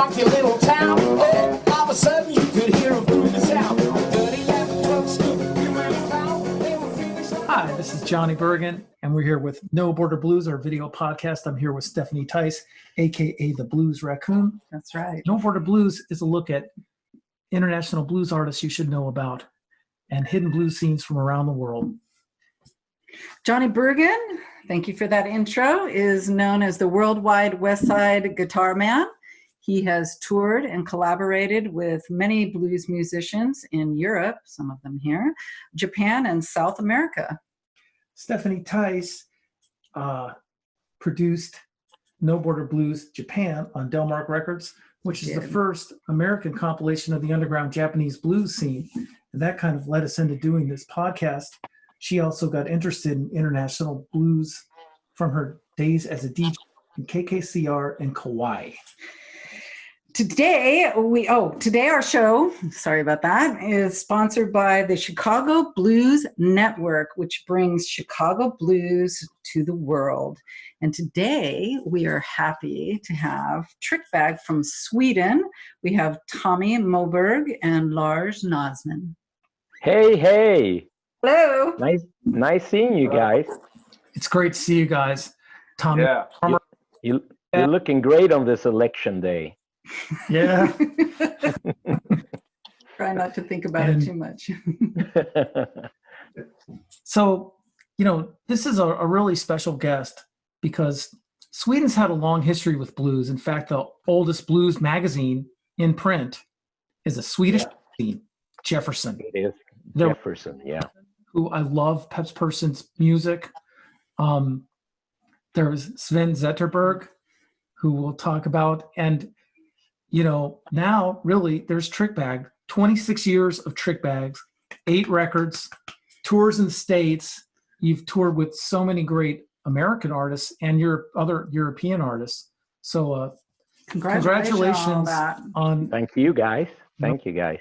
funky little town. Oh, all of a sudden you could hear a groovy sound. Dirty left truck stood in town. They were finished. Hi, this is Johnny Bergen, and we're here with No Border Blues, our video podcast. I'm here with Stephanie Tice, aka the Blues Raccoon. That's right. No Border Blues is a look at international blues artists you should know about and hidden blues scenes from around the world. Johnny Bergen, thank you for that intro, is known as the worldwide West Side guitar man. He has toured and collaborated with many blues musicians in Europe, some of them here, Japan, and South America. Stephanie Tice produced No Border Blues Japan on Delmark Records, which is the first American compilation of the underground Japanese blues scene. And that kind of led us into doing this podcast. She also got interested in international blues from her days as a DJ in KKCR and Kauai. Today our show, sorry about that, is sponsored by the Chicago Blues Network, which brings Chicago blues to the world. And today we are happy to have Trickbag from Sweden. We have Tommy Moberg and Lars Nosman. Hey. Hello. Nice seeing you guys. It's great to see you guys. Tommy. Yeah. You're looking great on this election day. Yeah. Try not to think about it too much. So, this is a really special guest because Sweden's had a long history with blues. In fact, the oldest blues magazine in print is a Swedish magazine, Jefferson. It is Jefferson, yeah. Who I love Peps Person's music. There's Sven Zetterberg, who we'll talk about. And, now really there's Trickbag, 26 years of Trickbags, 8 records, tours in the States. You've toured with so many great American artists and your other European artists. So congratulations on. Thank you guys. Thank you guys.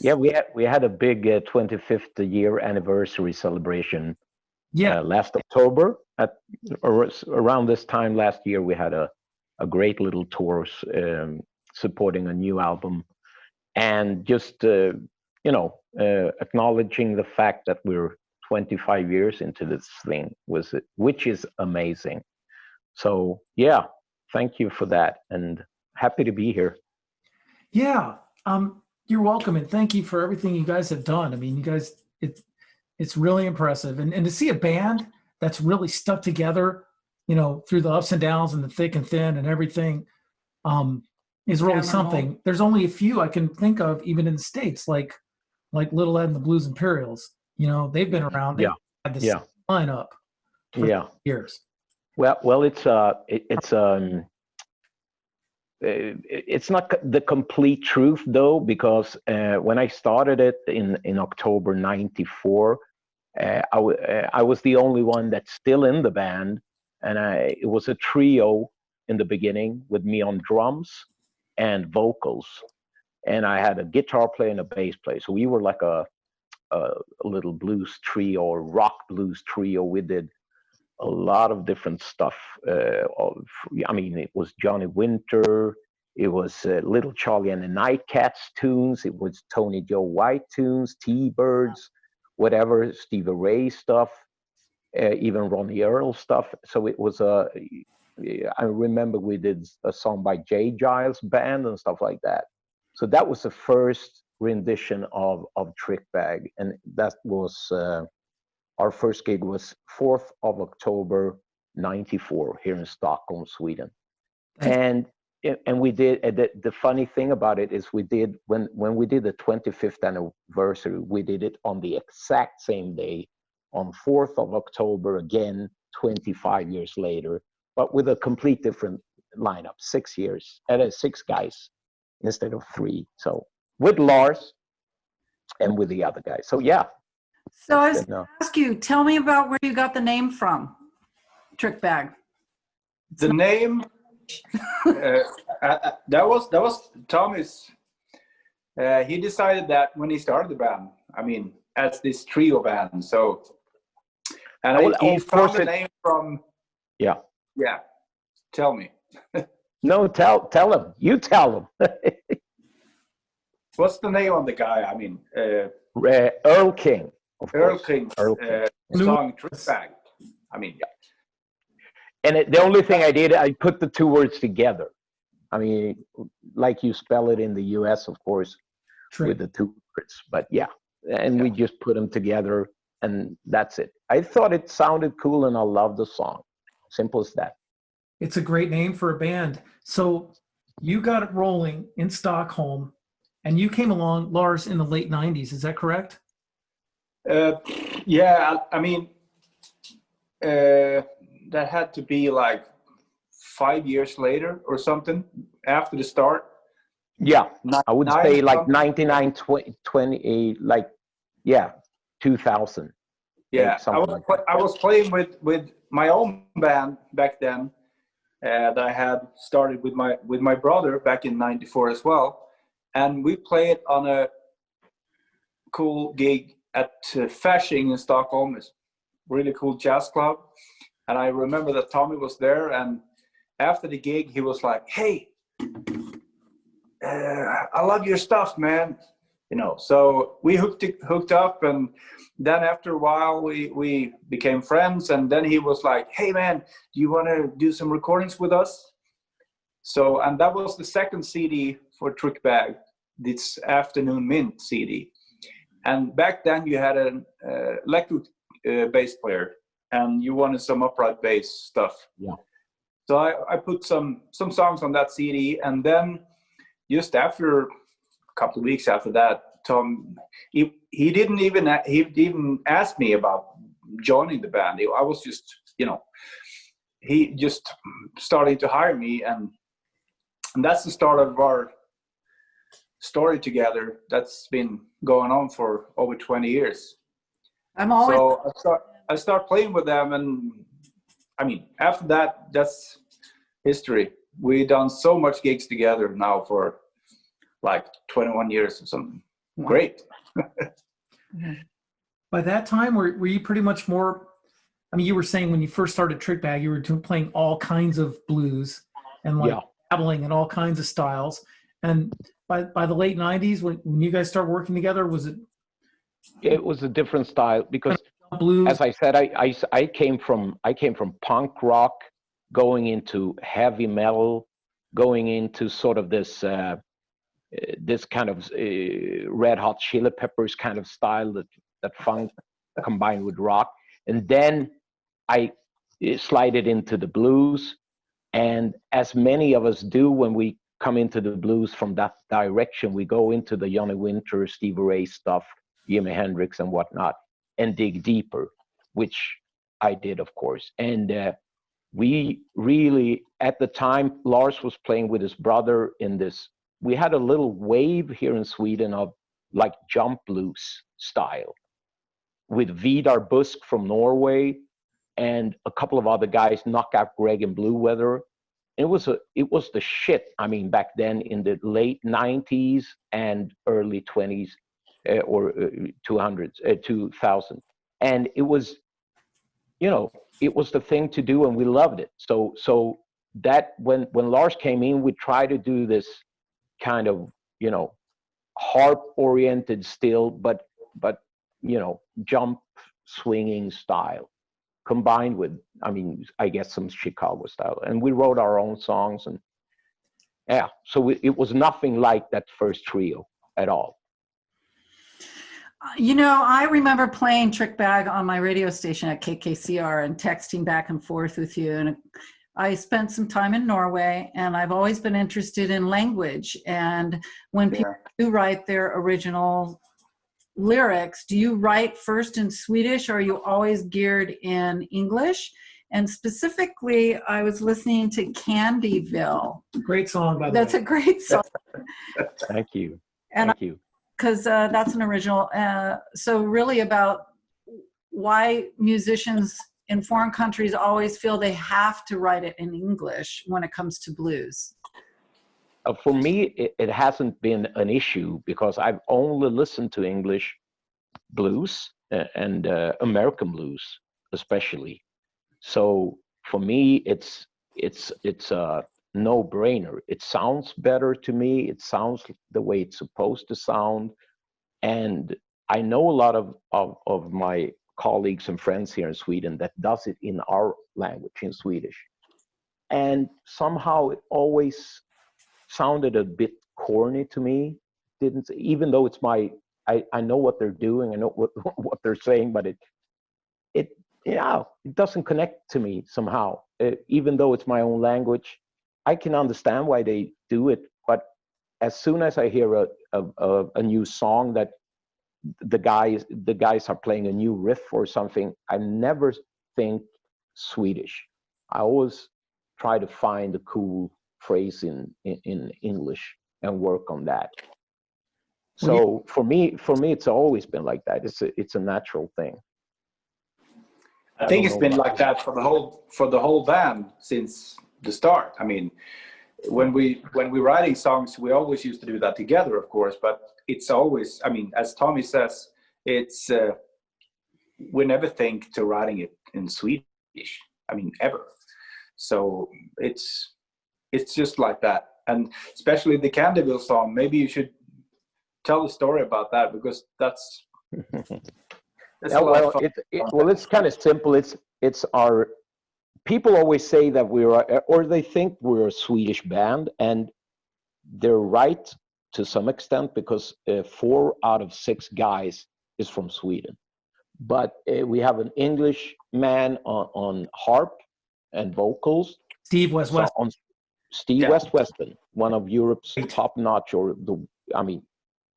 Yeah, we had a big 25th year anniversary celebration. Last October around this time last year we had a great little tour supporting a new album and just acknowledging the fact that we're 25 years into this thing which is amazing. So thank you for that and happy to be here. You're welcome, and thank you for everything you guys have done. I mean, you guys, it's really impressive. And to see a band that's really stuck together, through the ups and downs and the thick and thin and everything, is really something. There's only a few I can think of, even in the States, like Little Ed and the Blues Imperials. They've been around. They've had this lineup for years. Well, it's not the complete truth though, because when I started it in October '94, I was the only one that's still in the band, and it was a trio in the beginning with me on drums and vocals, and I had a guitar player and a bass player. So we were like a little blues trio or rock blues trio. We did a lot of different stuff. It was Johnny Winter, it was Little Charlie and the Nightcats tunes, it was Tony Joe White tunes, T-Birds, whatever, Stevie Ray stuff, even Ronnie Earl stuff. So it was I remember we did a song by Jay Giles Band and stuff like that. So that was the first rendition of Trickbag, and that was our first gig was 4th of October '94 here in Stockholm, Sweden. And we did the funny thing about it is we did when we did the 25th anniversary, we did it on the exact same day on 4th of October again 25 years later, but with a complete different lineup, 6 guys instead of 3. So with Lars and with the other guys. So So I was going to ask you, tell me about where you got the name from, Trickbag. The name, that was Tommy's. He decided that when he started the band, as this trio band. So, and he found the name from. Yeah. Tell me. No, tell him. You tell him. What's the name of the guy? I mean, Earl King, of Earl course. King's Earl King. song Trickbag. I mean, And the only thing I did, I put the two words together. I mean, like you spell it in the U.S., of course, with the two words. But yeah, and we just put them together, and that's it. I thought it sounded cool, and I love the song. Simple as that. It's a great name for a band. So you got it rolling in Stockholm, and you came along, Lars, in the late 90s. Is that correct? yeah, I mean, that had to be like 5 years later or something after the start. Yeah, I would say like something. 99, 20, like, yeah, 2000. Yeah, I was playing with my own band back then that I had started with my brother back in '94 as well, and we played on a cool gig at Fasching in Stockholm. It's a really cool jazz club, and I remember that Tommy was there, and after the gig he was like, "Hey, I love your stuff, man." You know, so we hooked up, and then after a while we became friends, and then he was like, "Hey man, do you want to do some recordings with us?" So, and that was the second CD for Trickbag, this Afternoon Mint CD. And back then you had an electric bass player, and you wanted some upright bass stuff. Yeah. So I put some songs on that CD, and then just after couple of weeks after that, Tom, he didn't even ask me about joining the band. I was just, you know, he just started to hire me, and that's the start of our story together. That's been going on for over 20 years. So I start playing with them, and I mean, after that, that's history. We done so much gigs together now for like 21 years or something. Wow. Great. By that time, were you pretty much more, I mean, you were saying when you first started Trickbag, you were playing all kinds of blues and like dabbling in all kinds of styles. And by the late 90s, when you guys started working together, was it? It was a different style because, blues? as I said, I came from punk rock, going into heavy metal, going into sort of this kind of Red Hot Chili Peppers kind of style, that funk combined with rock. And then I slided into the blues. And as many of us do when we come into the blues from that direction, we go into the Johnny Winter, Stevie Ray stuff, Jimi Hendrix and whatnot, and dig deeper, which I did, of course. And we really, at the time, Lars was playing with his brother in this. We had a little wave here in Sweden of like jump blues style with Vidar Busk from Norway and a couple of other guys, Knockout Greg and Blue Weather. It was the shit. I mean, back then in the late 90s and early 20s or 2000. And it was, you know, it was the thing to do, and we loved it. So that when Lars came in, we tried to do this kind of, you know, harp oriented still, but you know, jump swinging style combined with, I mean, I guess some Chicago style. And we wrote our own songs, and yeah, so it was nothing like that first trio at all. You know, I remember playing Trickbag on my radio station at KKCR and texting back and forth with you. And I spent some time in Norway, and I've always been interested in language. And when people do write their original lyrics, do you write first in Swedish, or are you always geared in English? And specifically, I was listening to Candyville. Great song, by the way. That's a great song. Thank you. Thank you. Because that's an original. So really about why musicians in foreign countries always feel they have to write it in English when it comes to blues. For me, it hasn't been an issue because I've only listened to English blues and American blues, especially. So for me, it's no-brainer. It sounds better to me. It sounds the way it's supposed to sound. And I know a lot of my colleagues and friends here in Sweden that does it in our language, in Swedish. And somehow it always sounded a bit corny to me. Didn't, even though it's my, I know what they're doing, I know what they're saying, but it doesn't connect to me somehow. Even though it's my own language, I can understand why they do it. But as soon as I hear a new song that the guys are playing a new riff or something, I never think Swedish. I always try to find a cool phrase in English and work on that. So for me, it's always been like that. It's a natural thing. I think it's been like that for the whole band since the start. I mean, when we're writing songs, we always used to do that together, of course. But it's always, I mean, as Tommy says, it's we never think to writing it in Swedish. I mean, ever. So it's just like that. And especially the Candyville song. Maybe you should tell a story about that, because that's yeah, well, it's kind of simple. It's our, people always say that or they think we're a Swedish band, and they're right to some extent, because 4 out of 6 guys is from Sweden. But we have an English man on harp and vocals. Steve West. Steve West-Weston, one of Europe's top-notch,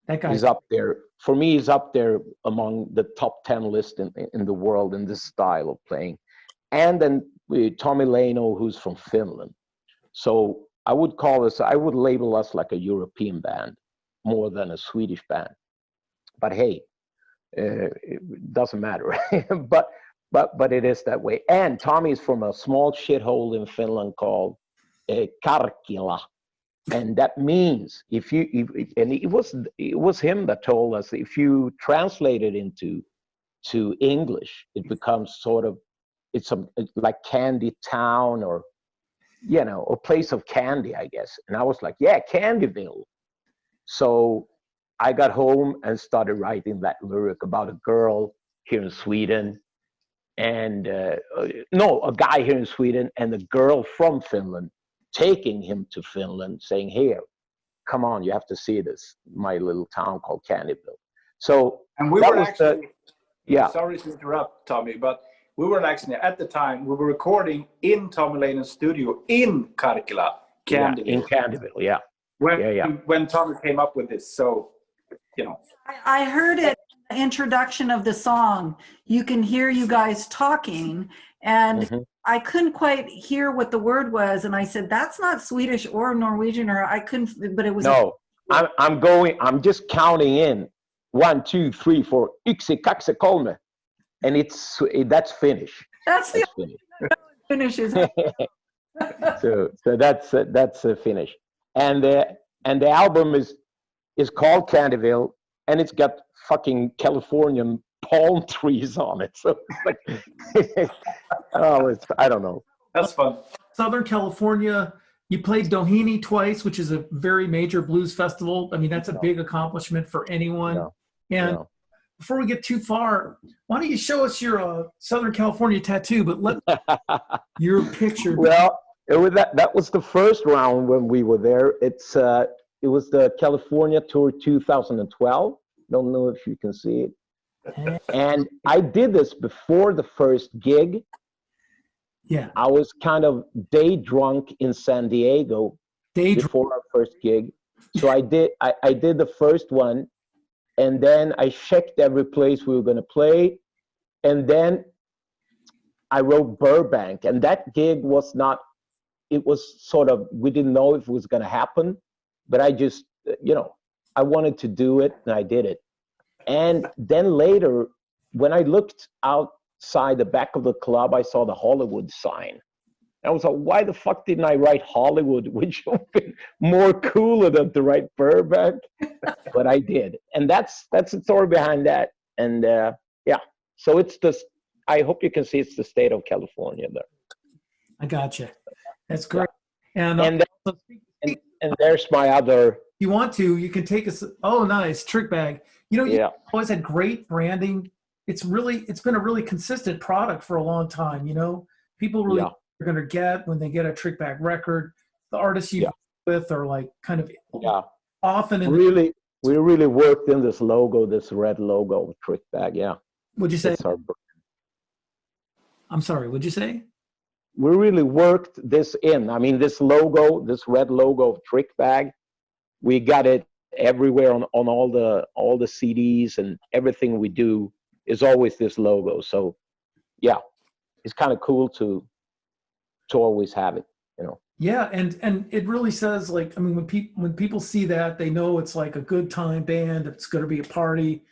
that guy is up there. For me, he's up there among the top 10 list in the world in this style of playing. And then Tommy Leino, who's from Finland. So I would label us like a European band more than a Swedish band. But hey, it doesn't matter. but it is that way. And Tommy is from a small shithole in Finland called Karkkila. And that means and it was him that told us, if you translate it to English, it becomes sort of, it's like Candy Town, or a place of candy, I guess. And I was like, yeah, Candyville. So I got home and started writing that lyric about a girl here in Sweden, and a guy here in Sweden and a girl from Finland taking him to Finland, saying, here, come on, you have to see this, my little town called Candyville. So, and we were actually, yeah. Sorry to interrupt, Tommy, but we were actually, at the time, we were recording in Tommy Leino's studio in Karkkila, Candyville. Yeah, in Candyville, yeah. When Tommy came up with this, so, I heard it in the introduction of the song. You can hear you guys talking, and I couldn't quite hear what the word was, and I said, that's not Swedish or Norwegian, or I couldn't, but it was. No, I'm just counting in 1, 2, 3, 4, yksi, kaksi, kolme, and that's Finnish. That's Finnish, is so that's Finnish, and the album is called Candyville, and it's got fucking Californian palm trees on it. So it's like, I don't know. That's fun. Southern California, you played Doheny twice, which is a very major blues festival. I mean, that's a big accomplishment for anyone. And before we get too far, why don't you show us your Southern California tattoo, but let your picture. Well, that was the first round when we were there. It was the California Tour 2012. Don't know if you can see it. And I did this before the first gig. Yeah. I was kind of day drunk in San Diego before our first gig. So I did the first one, and then I checked every place we were going to play. And then I wrote Burbank, and that gig was sort of, we didn't know if it was going to happen, but I just, I wanted to do it, and I did it. And then later, when I looked outside the back of the club, I saw the Hollywood sign. I was like, why the fuck didn't I write Hollywood, which would be more cooler than to write Burbank? But I did. And that's the story behind that. And so I hope you can see it's the state of California there. I gotcha. That's great. And, And so and there's my other. you want to, you can take us. Oh, nice Trickbag. You know, you Yeah. always had great branding. It's been a really consistent product for a long time. You know, people really Yeah. are going to get when they get a Trickbag record. The artists you Yeah. with are like kind of Yeah. often in. We really worked in this logo, this red logo, Trickbag. Yeah. Would you say? It's our. I'm sorry. Would you say? We really worked this in. I mean, this logo, this red logo of Trickbag, we got it everywhere on all the CDs, and everything we do is always this logo. So yeah, it's kind of cool to always have it, you know. Yeah, and it really says, like, I mean, when people see that, they know it's like a good time band. It's going to be a party.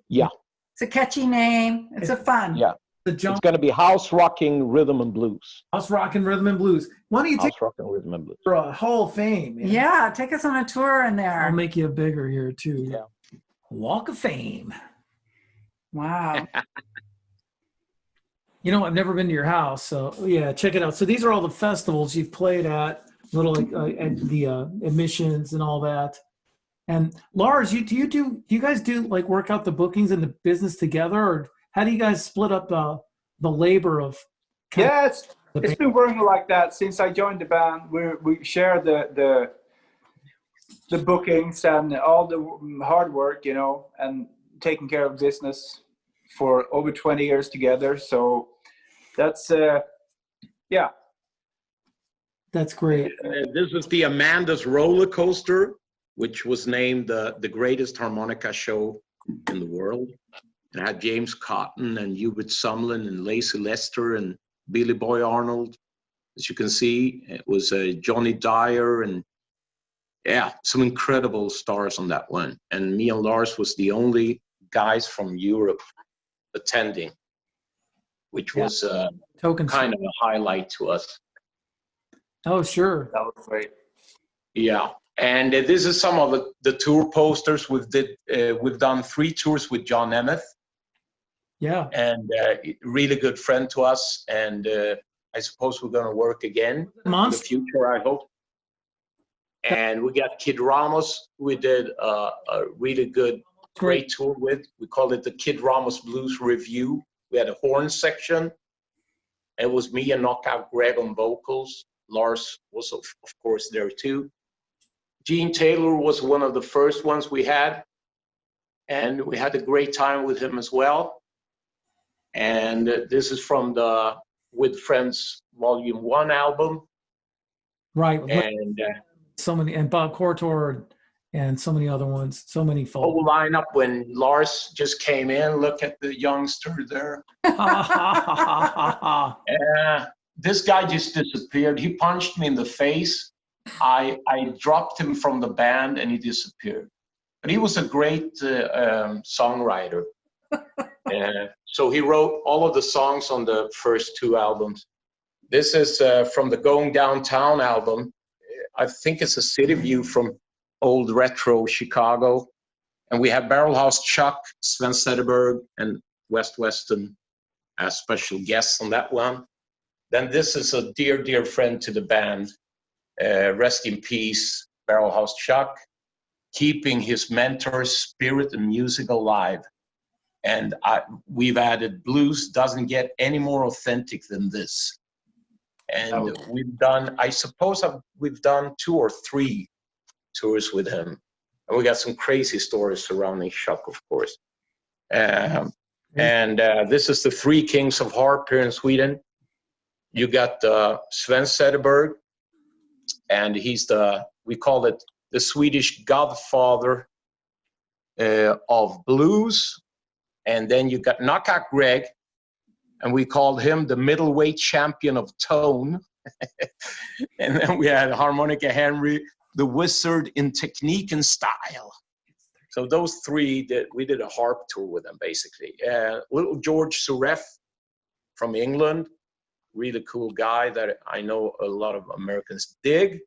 Yeah. It's a catchy name. It's a fun. Yeah. The It's going to be house rocking rhythm and blues. House Rockin' Rhythm and Blues. Why don't you take House rocking rhythm and blues. for a Hall of Fame? Man? Yeah, take us on a tour in I'll there. make you bigger here too. Yeah. Walk of Fame. Wow. You know, I've never been to your house, so yeah, check it out. So these are all the festivals you've played at, little at the admissions and all that. And Lars, do you guys do like work out the bookings and the business together, or how do you guys split up the labor of? Yeah, it's been working like that since I joined the band. We share the bookings and all the hard work, you know, and taking care of business for over 20 years together. So that's yeah. That's great. This was the Amanda's Roller Coaster, which was named the greatest harmonica show in the world. It had James Cotton and Hubert Sumlin and Lacey Lester and Billy Boy Arnold. As you can see, it was Johnny Dyer and yeah, some incredible stars on that one. And me and Lars was the only guys from Europe attending, which was Tokens. kind of a highlight to us. Oh, sure. That was great. Yeah, and this is some of the tour posters we've done 3 tours with John Emmett. Yeah. And really good friend to us, and I suppose we're going to work again in the future, I hope. And we got Kid Ramos. We did a really great tour with. We called it the Kid Ramos Blues Review. We had a horn section. It was me and Knockout Greg on vocals. Lars was, of course, there too. Gene Taylor was one of the first ones we had, and we had a great time with him as well. And this is from the With Friends Volume 1 album. Right. And so many, and Bob Cortor and so many other ones, so many folks. Whole lineup when Lars just came in. Look at the youngster there. This guy just disappeared. He punched me in the face. I dropped him from the band and he disappeared. But he was a great songwriter. So he wrote all of the songs on the first 2 albums. This is from the Going Downtown album. I think it's a city view from old retro Chicago. And we have Barrelhouse Chuck, Sven Sederberg, and West Weston as special guests on that one. Then this is a dear, dear friend to the band. Rest in peace, Barrelhouse Chuck, keeping his mentor's spirit and music alive. And we've added blues doesn't get any more authentic than this. And we've done, I suppose we've done 2 or 3 tours with him. And we got some crazy stories surrounding Chuck, of course. This is the 3 Kings of Harp here in Sweden. You got Sven Sederberg, and he's we call it the Swedish godfather of blues. And then you got Knockout Greg, and we called him the middleweight champion of tone. And then we had Harmonica Henry, the wizard in technique and style. So those 3, we did a harp tour with them, basically. Little George Suref from England, really cool guy that I know a lot of Americans dig.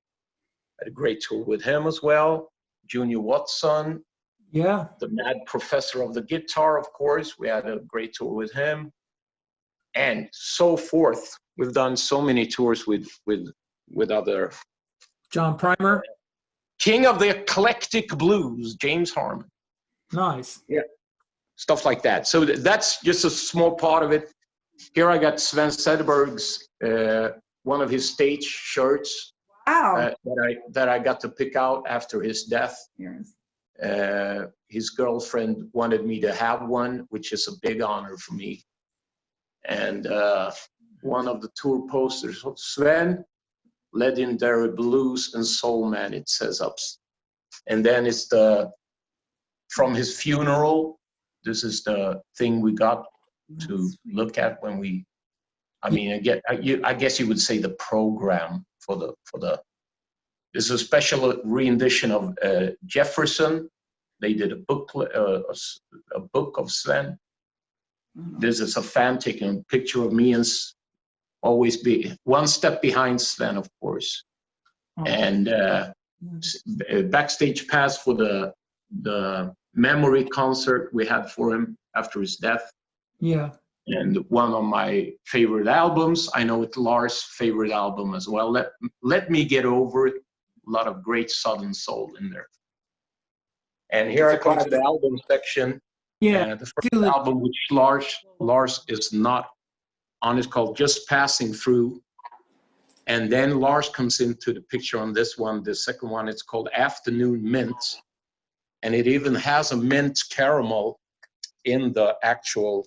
Had a great tour with him as well. Junior Watson. Yeah. The mad professor of the guitar, of course. We had a great tour with him. And so forth. We've done so many tours with with other John Primer. king of the eclectic blues, James Harmon. Nice. Stuff like that. So that's just a small part of it. Here I got Sven Sederberg's one of his stage shirts Wow. that I got to pick out after his death. Yes. His girlfriend wanted me to have one, which is a big honor for me. And one of the tour posters of Sven, legendary blues and soul man, it says up. And then it's from his funeral. This is the thing we got to look at when we, I guess you would say the program for the. This is a special rendition of Jefferson. They did a book of Sven. This is a fan taking a picture of me and always be one step behind Sven, of course. And backstage pass for the memory concert we had for him after his death. Yeah. And one of my favorite albums. I know it's Lars' favorite album as well. Let Me Get Over It. A lot of great Southern soul in there. And here I come to the album section. Yeah. The first album which Lars is not on is called Just Passing Through. And then Lars comes into the picture on this one. The second one, it's called Afternoon Mint. And it even has a mint caramel in the actual,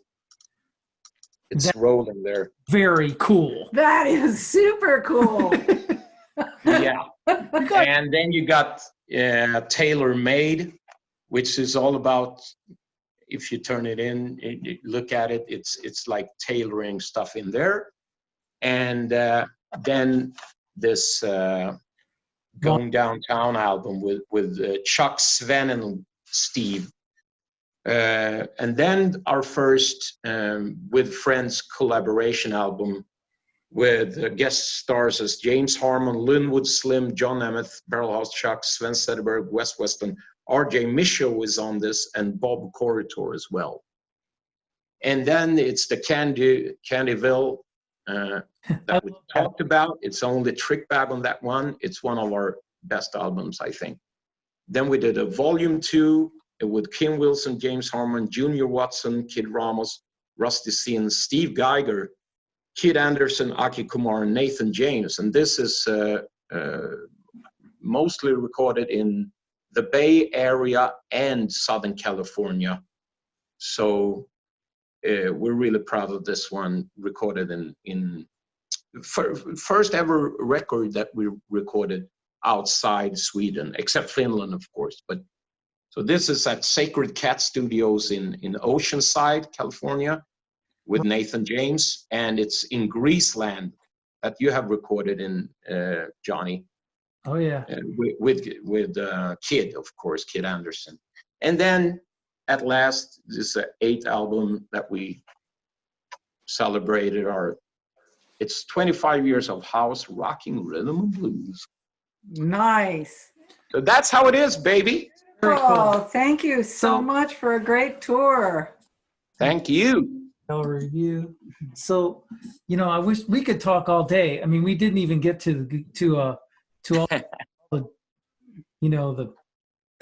it's rolling there. Very cool. That is super cool. Yeah. And then you got Tailor Made, which is all about, if you turn it in, look at it, it's like tailoring stuff in there. And then this Going Downtown album with Chuck, Sven, and Steve. And then our first With Friends collaboration album with guest stars as James Harmon, Linwood Slim, John Emmett, Barrelhouse Chuck, Sven Sederberg, Wes Weston, R.J. Michaud is on this, and Bob Corritor as well. And then it's the Candyville that we talked about. It's only Trickbag on that one. It's one of our best albums, I think. Then we did a volume 2 with Kim Wilson, James Harmon, Junior Watson, Kid Ramos, Rusty Sin, Steve Geiger, Kid Anderson, Aki Kumar, and Nathan James. And this is mostly recorded in the Bay Area and Southern California. So we're really proud of this one, recorded in first ever record that we recorded outside Sweden, except Finland, of course. But so this is at Sacred Cat Studios in Oceanside, California, with Nathan James, and it's in Greaseland that you have recorded in, Johnny. Oh yeah. With Kid, of course, Kid Anderson. And then at last, this 8th album that we celebrated it's 25 years of house, rocking, rhythm and blues. Nice. So that's how it is, baby. Very cool. Oh, thank you so So- much for a great tour. Thank you. Review. So, I wish we could talk all day. I mean, we didn't even get to all the, the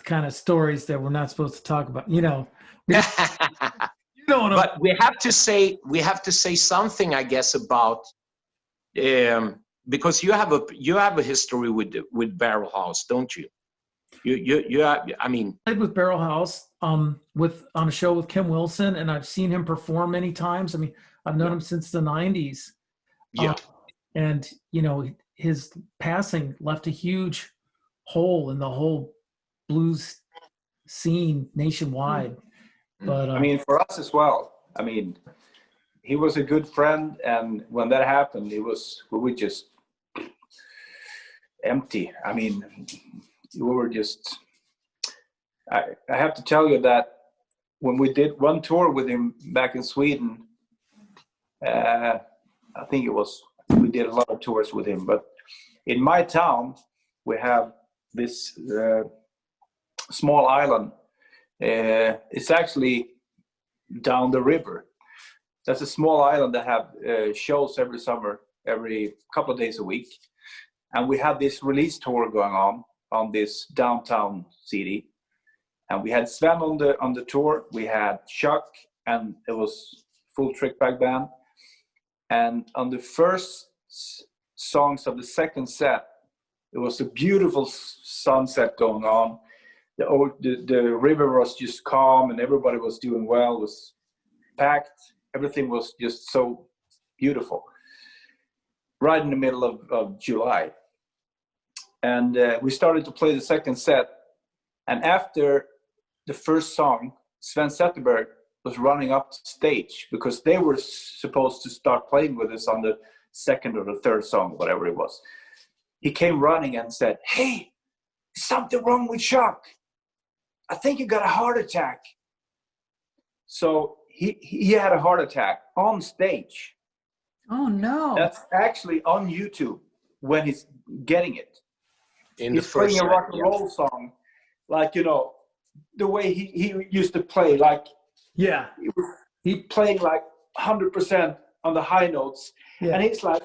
kind of stories that we're not supposed to talk about. But we have to say something, I guess, about because you have a history with Barrel House, don't you? You I mean, played with Barrel House on a show with Kim Wilson, and I've seen him perform many times. I mean, I've known him since the 90s. Yeah. And his passing left a huge hole in the whole blues scene nationwide. But I mean, for us as well. I mean, he was a good friend, and when that happened, we were just empty. I mean, we were just. I have to tell you that when we did one tour with him back in Sweden, I think we did a lot of tours with him. But in my town, we have this small island. It's actually down the river. That's a small island that have shows every summer, every couple of days a week. And we had this release tour going on this downtown city. And we had Sven on the tour. We had Chuck, and it was full Trickbag band. And on the first songs of the second set, it was a beautiful sunset going on. The river was just calm, and everybody was doing well. It was packed. Everything was just so beautiful. Right in the middle of July. And we started to play the second set. And after the first song, Sven Zetterberg was running up stage because they were supposed to start playing with us on the second or the third song, whatever it was. He came running and said, "Hey, is something wrong with Chuck? I think he got a heart attack." So he had a heart attack on stage. Oh no. That's actually on YouTube when he's getting it. He's playing a rock and roll song, like, you know, the way he used to play, like, Yeah. he playing like 100% on the high notes, Yeah. and he's like,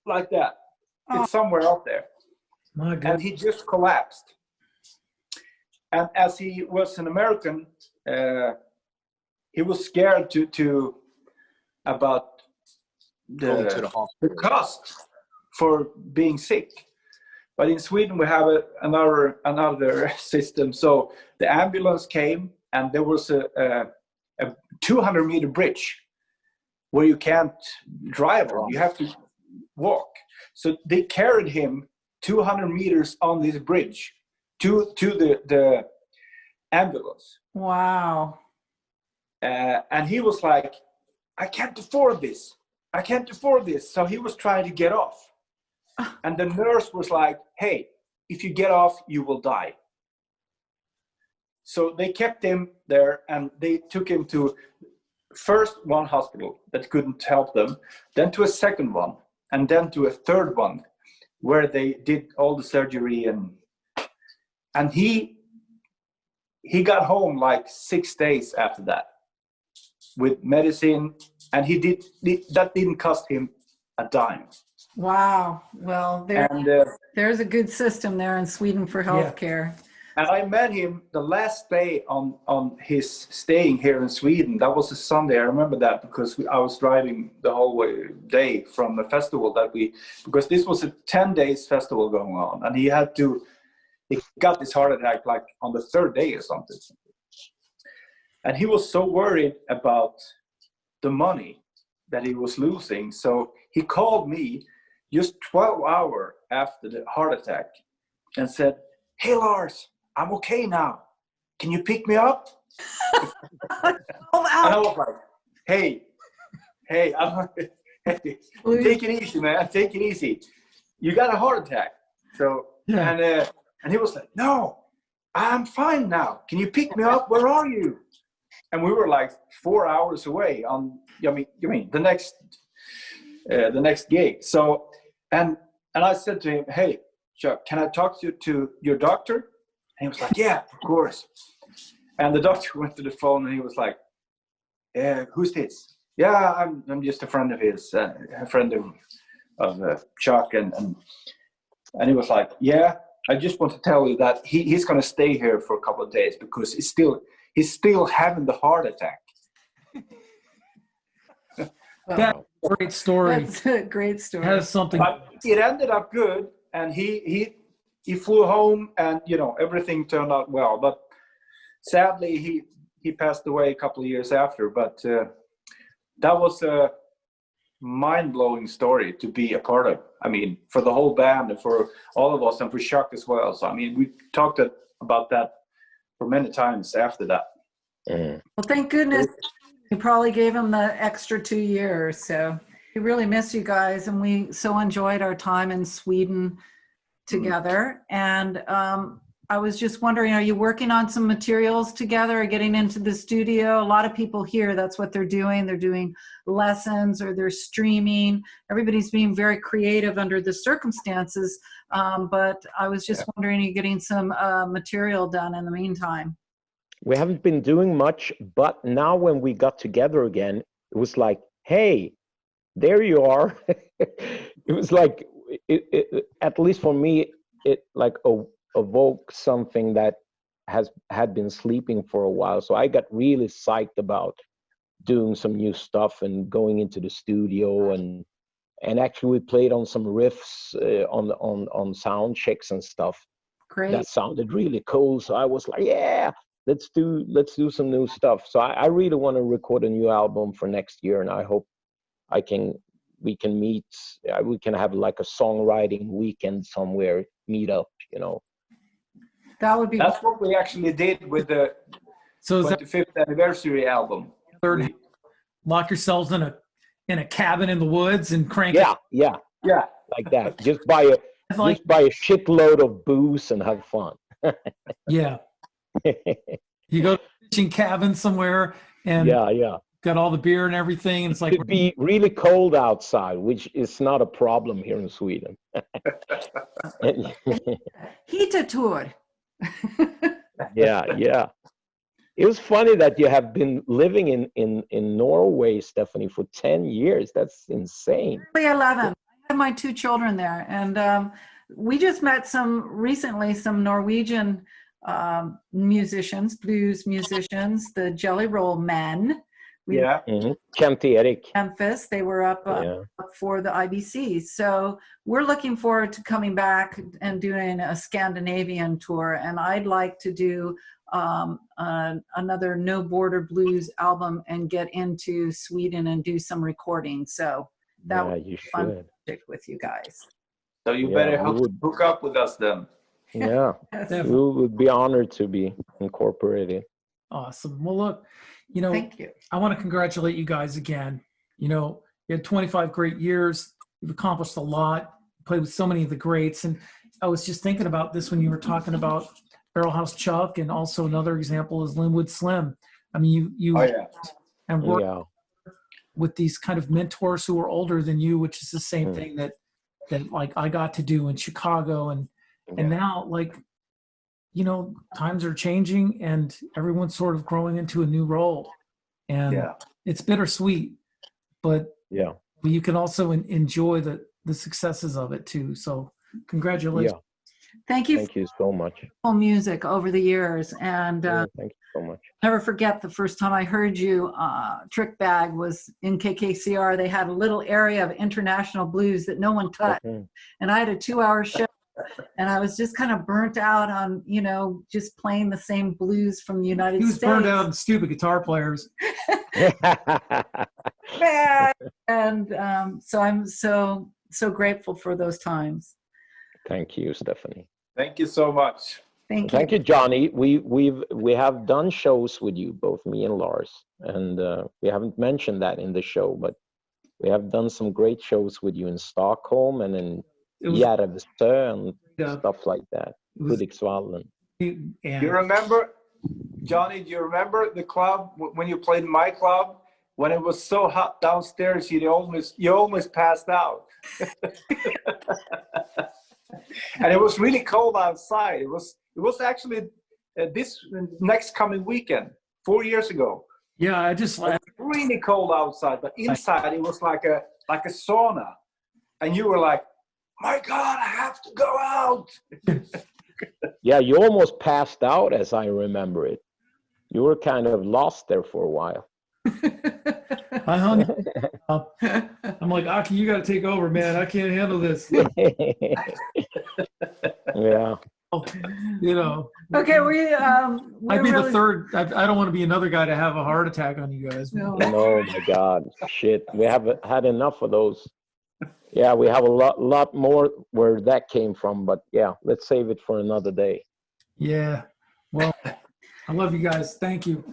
like that. It's somewhere out there. My And God. he just collapsed. And as he was an American, he was scared about Going to the the hospital. cost for being sick. But in Sweden we have another system. So the ambulance came, and there was a 200-meter bridge where you can't drive on. You have to walk. So they carried him 200 meters on this bridge to the ambulance. Wow. And he was like, "I can't afford this. I can't afford this." So he was trying to get off. And the nurse was like, "Hey, if you get off, you will die." So they kept him there, and they took him to first one hospital that couldn't help them, then to a second one, and then to a third one where they did all the surgery. And he got home like 6 days after that with medicine, and that didn't cost him a dime. Wow. Well, there's a good system there in Sweden for healthcare. And I met him the last day on his staying here in Sweden. That was a Sunday. I remember that because I was driving the whole day from a festival because this was a 10 days festival going on, and he got this heart attack like on the third day or something. And he was so worried about the money that he was losing. So he called me just 12 hours after the heart attack and said, "Hey, Lars, I'm okay now. Can you pick me up?" And I was like, hey, take it easy, man. Take it easy. You got a heart attack. So, Yeah. and he was like, "No, I'm fine now. Can you pick me up? Where are you?" And we were like 4 hours away on, the next gig. So, and I said to him, "Hey, Chuck, can I talk to your doctor?" And he was like, "Yeah, of course." And the doctor went to the phone, and he was like, "Who's this?" "Yeah, I'm just a friend of his, a friend of Chuck." And he was like, "Yeah, I just want to tell you that he's going to stay here for a couple of days because he's still having the heart attack." That's a great story. That's a great story. Has something. But it ended up good, and he flew home, and everything turned out well. But sadly, he passed away a couple of years after. But that was a mind-blowing story to be a part of. I mean, for the whole band and for all of us, and for Chuck as well. So I mean, we talked about that for many times after that. Well, thank goodness you probably gave him the extra 2 years. So we really miss you guys, and we so enjoyed our time in Sweden together. And I was just wondering, are you working on some materials together or getting into the studio? A lot of people here, that's what they're doing. They're doing lessons or they're streaming. Everybody's being very creative under the circumstances. But I was just wondering, are you getting some material done in the meantime? We haven't been doing much, but now when we got together again, it was like, hey, there you are. It was like at least for me, it like awoke something that had been sleeping for a while. So I got really psyched about doing some new stuff and going into the studio, and actually we played on some riffs on sound checks and stuff. Great. That sounded really cool. So I was like, yeah, let's do some new stuff. So I really want to record a new album for next year, and I hope we can meet. We can have like a songwriting weekend somewhere, meet up. That would be. That's what we actually did with the So is that 25th anniversary album. third? Lock yourselves in a cabin in the woods and crank Yeah, Yeah. like that. Just buy a shitload of booze and have fun. Yeah. You go to a fishing cabin somewhere and yeah. got all the beer and everything. And it's like, It'd be really cold outside, which is not a problem here in Sweden. Heated tour. Yeah. It was funny that you have been living in Norway, Stephanie, for 10 years. That's insane. Really 11. I have my 2 children there, and we just met some Norwegian musicians, blues musicians, the Jelly Roll Men. Yeah. Kent Erik. Memphis. They were up for the IBC. So we're looking forward to coming back and doing a Scandinavian tour. And I'd like to do another No Border Blues album and get into Sweden and do some recording. So that would be fun to stick with you guys. So you better hook up with us then. Yeah, Yes. we would be honored to be incorporated. awesome. Well, look, Thank you. I want to congratulate you guys again. You had 25 great years. You've accomplished a lot, played with so many of the greats. And I was just thinking about this when you were talking about Barrelhouse Chuck, and also another example is Linwood Slim. I mean, you and work with these kind of mentors who are older than you, which is the same thing that like I got to do in Chicago. And now, like, times are changing and everyone's sort of growing into a new role, and it's bittersweet, but you can also enjoy the successes of it too. So congratulations. Thank you. Thank you so much. For music over the years, and thank you so much. never forget the first time I heard you. Trickbag was in KKCR. They had a little area of international blues that no one touched, and I had a 2-hour show. And I was just kind of burnt out on, just playing the same blues from the United States. He was burned out on stupid guitar players. And so I'm so grateful for those times. Thank you, Stephanie. Thank you so much. Thank you, Johnny. We have done shows with you, both me and Lars, and we haven't mentioned that in the show, but we have done some great shows with you in Stockholm and in Järvsö and stuff like that. Hudiksvallen. You remember, Johnny? Do you remember the club when you played in my club? When it was so hot downstairs, you almost passed out. And it was really cold outside. It was actually this next coming weekend, 4 years ago. Yeah, I just It was really cold outside, but inside it was like a sauna, and you were like, "My God, I have to go out." Yeah, you almost passed out, as I remember it. You were kind of lost there for a while. I hung up. I'm like, Aki, you got to take over, man. I can't handle this. Yeah. Okay, I'd be the third. I don't want to be another guy to have a heart attack on you guys. No. Oh my God, shit. We have had enough of those. Yeah, we have a lot more where that came from, but yeah, let's save it for another day. Yeah. Well, I love you guys. Thank you.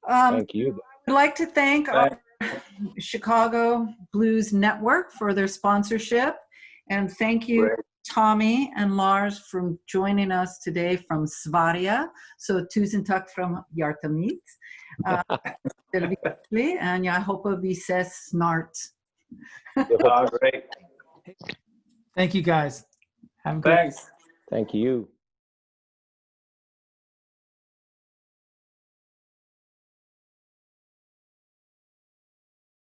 Thank you. I'd like to thank our Chicago Blues Network for their sponsorship, and thank you, Tommy and Lars, for joining us today from Sverige. Så tusen tack från hjärtat mitt. And jag hoppas vi ses snart. Great. Thank you guys. Have a great. Thanks. Thank you.